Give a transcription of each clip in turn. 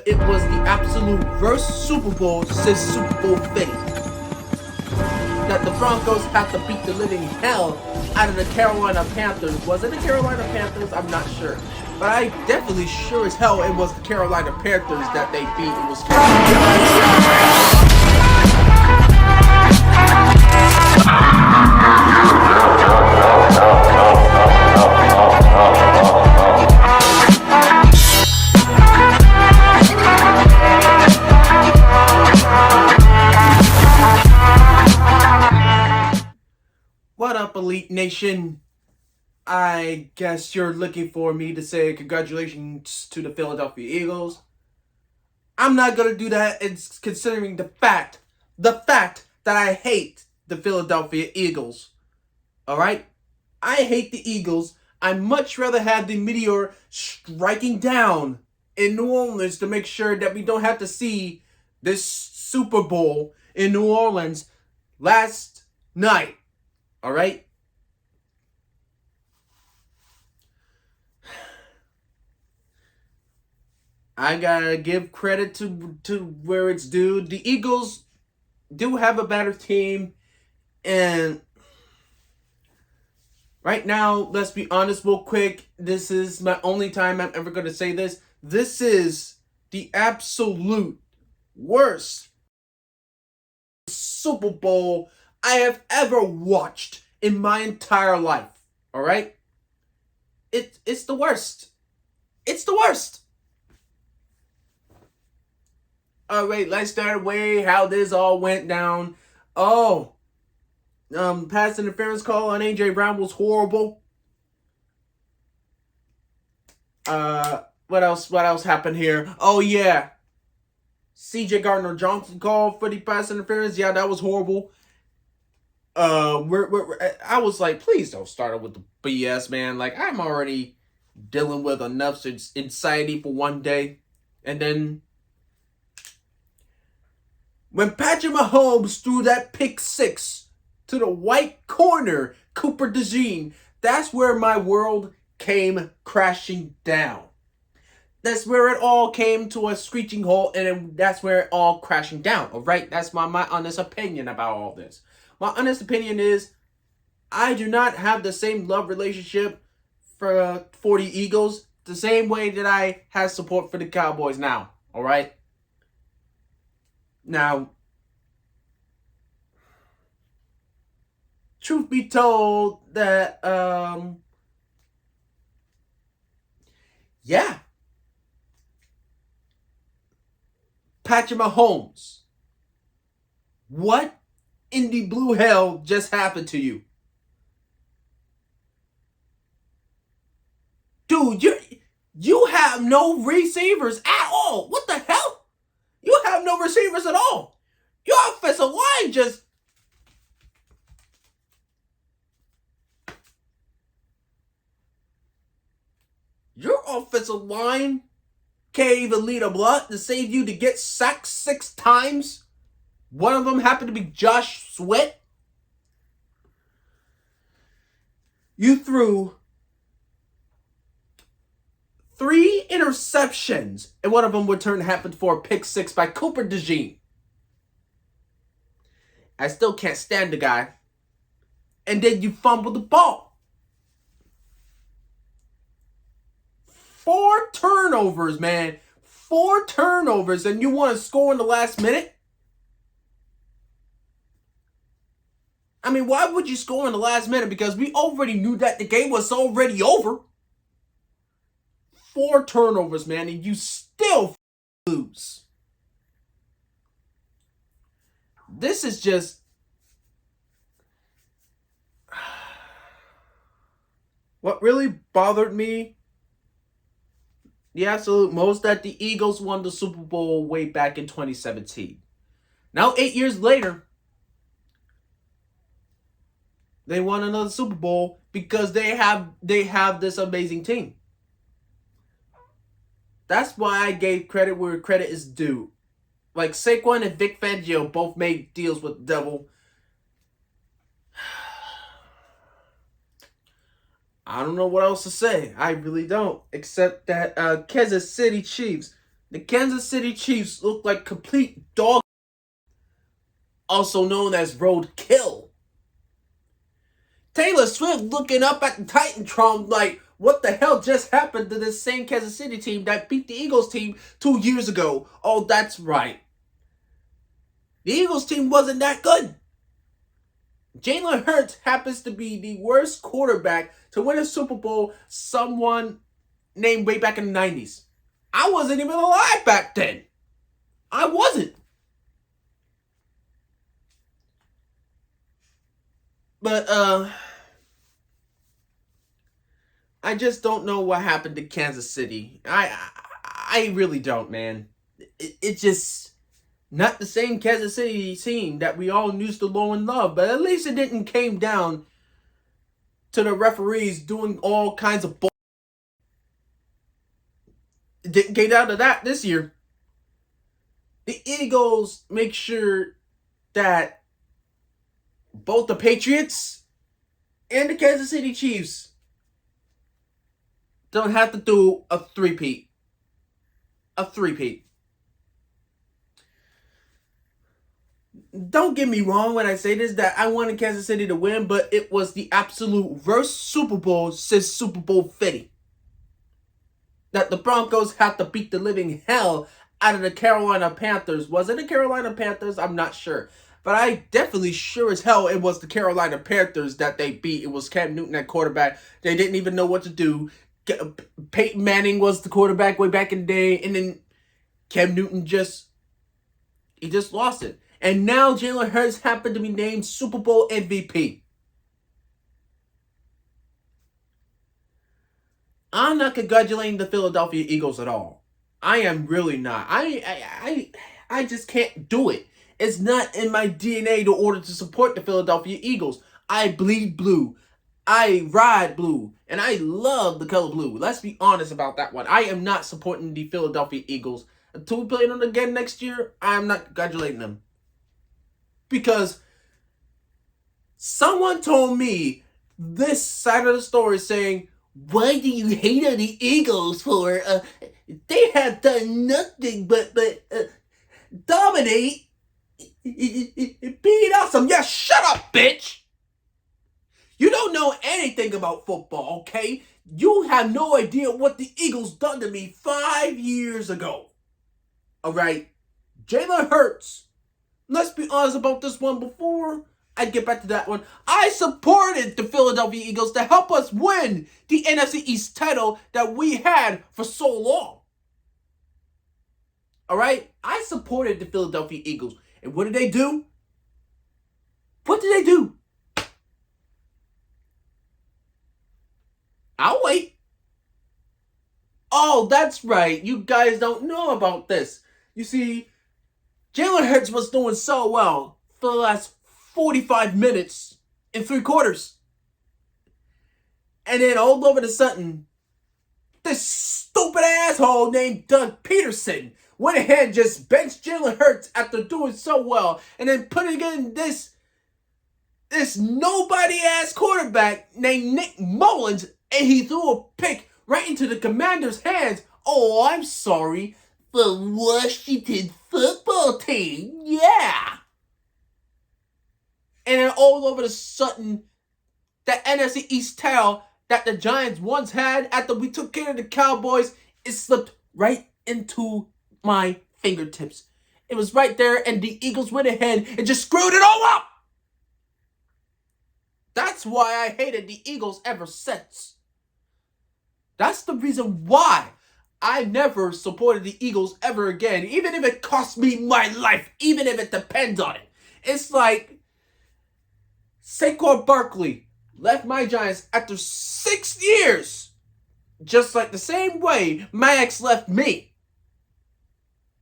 It was the absolute worst Super Bowl since Super Bowl fame. That the Broncos had to beat the living hell out of the Carolina Panthers. Was it the Carolina Panthers? I'm not sure. But I definitely sure as hell it was the Carolina Panthers that they beat. It was What up, Elite Nation? I guess you're looking for me to say congratulations to the Philadelphia Eagles. I'm not gonna do that. It's considering the fact that I hate the Philadelphia Eagles. Alright? I hate the Eagles. I much rather have the meteor striking down in New Orleans to make sure that we don't have to see this Super Bowl in New Orleans last night. Alright? I gotta give credit to where it's due. The Eagles do have a better team, and right now, let's be honest real quick. This is my only time I'm ever gonna say this. This is the absolute worst Super Bowl I have ever watched in my entire life. Alright? It's the worst. It's the worst. Alright, let's start away how this all went down. Pass interference call on AJ Brown was horrible. What else happened here? Oh yeah. CJ Gardner-Johnson call for the pass interference. Yeah, that was horrible. I was like, please don't start it with the BS, man. Like, I'm already dealing with enough anxiety for one day. And then when Patrick Mahomes threw that pick six to the white corner, Cooper DeJean, that's where my world came crashing down. That's where it all came to a screeching halt, and that's where it all crashing down, all right? That's my honest opinion about all this. My honest opinion is I do not have the same love relationship for the Eagles the same way that I have support for the Cowboys now, all right? Now, truth be told, that, yeah. Patrick Mahomes, what in the blue hell just happened to you? Dude, you have no receivers at all. What the hell? You have no receivers at all. Your offensive line just... Your offensive line can't even lead a block to save you to get sacked 6 times. One of them happened to be Josh Sweat. You threw 3 interceptions, and one of them happened for a pick 6 by Cooper DeJean. I still can't stand the guy. And then you fumbled the ball. 4 turnovers, man. 4 turnovers, and you want to score in the last minute? I mean, why would you score in the last minute? Because we already knew that the game was already over. 4 turnovers, man, and you still lose. This is just... What really bothered me the absolute most, that the Eagles won the Super Bowl way back in 2017. Now, 8 years later, they won another Super Bowl because they have this amazing team. That's why I gave credit where credit is due. Like, Saquon and Vic Fangio both made deals with the devil. I don't know what else to say. I really don't. Except that Kansas City Chiefs, The Kansas City Chiefs look like complete dog, also known as roadkill. Taylor Swift looking up at the Titantron like, what the hell just happened to this same Kansas City team that beat the Eagles team 2 years ago? Oh, that's right. The Eagles team wasn't that good. Jalen Hurts happens to be the worst quarterback to win a Super Bowl someone named way back in the 90s. I wasn't even alive back then. I wasn't. But, I just don't know what happened to Kansas City. I really don't, man. It's just not the same Kansas City team that we all used to know and love. But at least it didn't came down to the referees doing all kinds of bull. It didn't get down to that this year. The Eagles make sure that both the Patriots and the Kansas City Chiefs don't have to do a three-peat. A three-peat. Don't get me wrong when I say this, that I wanted Kansas City to win, but it was the absolute worst Super Bowl since Super Bowl 50. That the Broncos had to beat the living hell out of the Carolina Panthers. Was it the Carolina Panthers? I'm not sure. But I definitely sure as hell it was the Carolina Panthers that they beat. It was Cam Newton at quarterback. They didn't even know what to do. Peyton Manning was the quarterback way back in the day, and then Cam Newton just lost it. And now Jalen Hurts happened to be named Super Bowl MVP. I'm not congratulating the Philadelphia Eagles at all. I am really not. I just can't do it. It's not in my DNA to order to support the Philadelphia Eagles. I bleed blue. I ride blue, and I love the color blue. Let's be honest about that one. I am not supporting the Philadelphia Eagles. Until we play them again next year, I am not congratulating them. Because someone told me this side of the story saying, why do you hate on the Eagles for? They have done nothing but dominate, being awesome. Yeah, shut up, bitch. You don't know anything about football, okay? You have no idea what the Eagles done to me 5 years ago. All right? Jalen Hurts. Let's be honest about this one before I get back to that one. I supported the Philadelphia Eagles to help us win the NFC East title that we had for so long. All right? I supported the Philadelphia Eagles. And what did they do? What did they do? I'll wait. Oh, that's right. You guys don't know about this. You see, Jalen Hurts was doing so well for the last 45 minutes in 3 quarters. And then all over the sudden, this stupid asshole named Doug Peterson went ahead and just benched Jalen Hurts after doing so well. And then putting in this nobody-ass quarterback named Nick Mullins, and he threw a pick right into the Commanders' hands. Oh, I'm sorry. The Washington football team. Yeah. And then all over the sudden, that NFC East title that the Giants once had after we took care of the Cowboys, it slipped right into my fingertips. It was right there, and the Eagles went ahead and just screwed it all up. That's why I hated the Eagles ever since. That's the reason why I never supported the Eagles ever again, even if it cost me my life, even if it depends on it. It's like Saquon Barkley left my Giants after 6 years, just like the same way Max left me.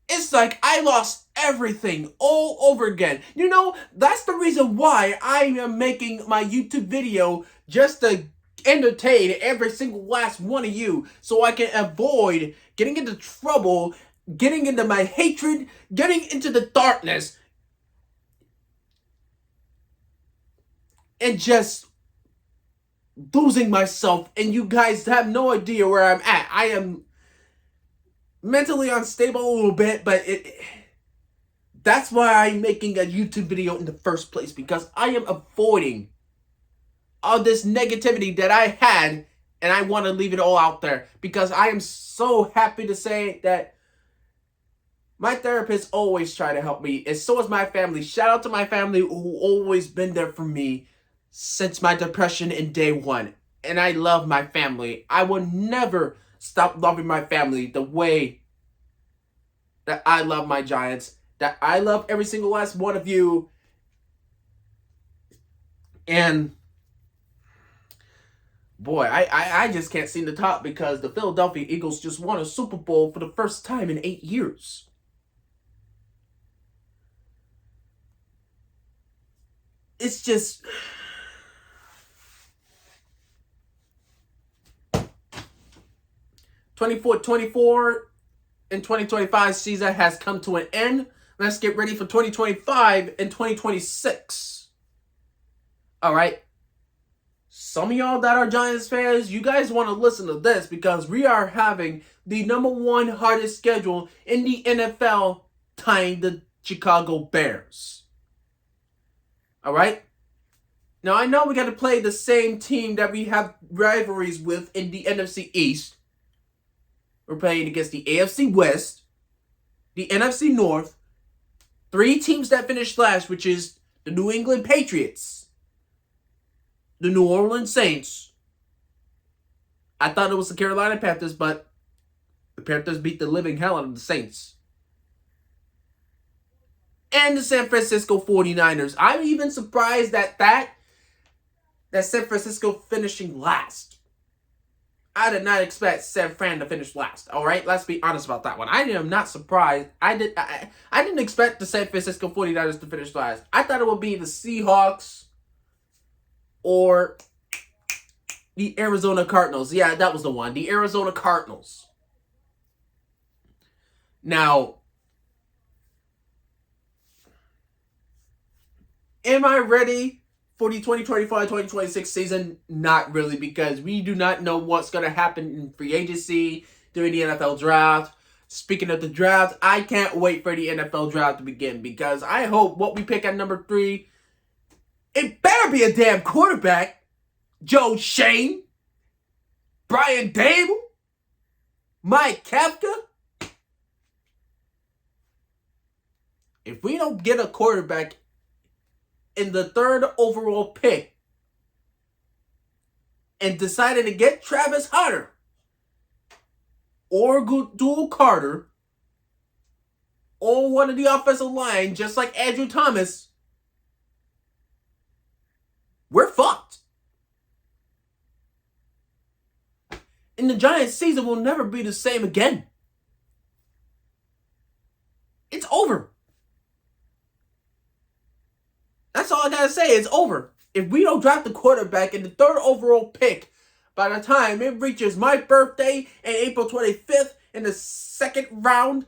It's like I lost everything all over again. You know, that's the reason why I am making my YouTube video, just to entertain every single last one of you, so I can avoid getting into trouble, getting into my hatred, getting into the darkness, and just losing myself, and you guys have no idea where I'm at. I am mentally unstable a little bit, but that's why I'm making a YouTube video in the first place, because I am avoiding all this negativity that I had, and I want to leave it all out there, because I am so happy to say that my therapist always try to help me, and so is my family. Shout out to my family who always been there for me since my depression in day one. And I love my family. I will never stop loving my family the way that I love my Giants, that I love every single last one of you. And boy, I just can't seem to talk, because the Philadelphia Eagles just won a Super Bowl for the first time in 8 years. It's just... 24 and 2025 season has come to an end. Let's get ready for 2025 and 2026. All right. Some of y'all that are Giants fans, you guys want to listen to this, because we are having the #1 hardest schedule in the NFL, tying the Chicago Bears. All right. Now, I know we got to play the same team that we have rivalries with in the NFC East. We're playing against the AFC West, the NFC North, 3 teams that finished last, which is the New England Patriots, the New Orleans Saints. I thought it was the Carolina Panthers, but the Panthers beat the living hell out of the Saints. And the San Francisco 49ers. I'm even surprised that San Francisco finishing last. I did not expect San Fran to finish last. All right, let's be honest about that one. I am not surprised. I didn't expect the San Francisco 49ers to finish last. I thought it would be the Seahawks or the Arizona Cardinals. Yeah, that was the one. The Arizona Cardinals. Now, am I ready for the 2025-2026 season? Not really, because we do not know what's going to happen in free agency during the NFL draft. Speaking of the draft, I can't wait for the NFL draft to begin, because I hope what we pick at number 3, it better be a damn quarterback. Joe Shane, Brian Dable, Mike Kafka. If we don't get a quarterback in the 3rd overall pick and decided to get Travis Hunter or Dual Carter or one of the offensive line, just like Andrew Thomas, we're fucked. And the Giants season will never be the same again. It's over. That's all I gotta say. It's over. If we don't draft the quarterback in the 3rd overall pick by the time it reaches my birthday and April 25th in the 2nd round,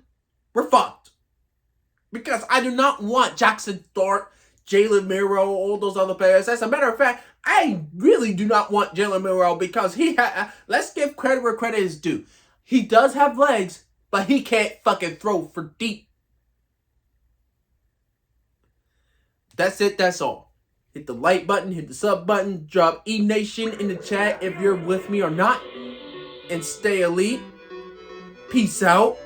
we're fucked. Because I do not want Jackson Dart, Jalen Milroe, all those other players. As a matter of fact, I really do not want Jalen Milroe, because let's give credit where credit is due. He does have legs, but he can't fucking throw for deep. That's it. That's all. Hit the like button. Hit the sub button. Drop E Nation in the chat if you're with me or not. And stay elite. Peace out.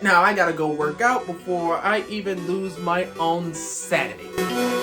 Now I gotta go work out before I even lose my own sanity.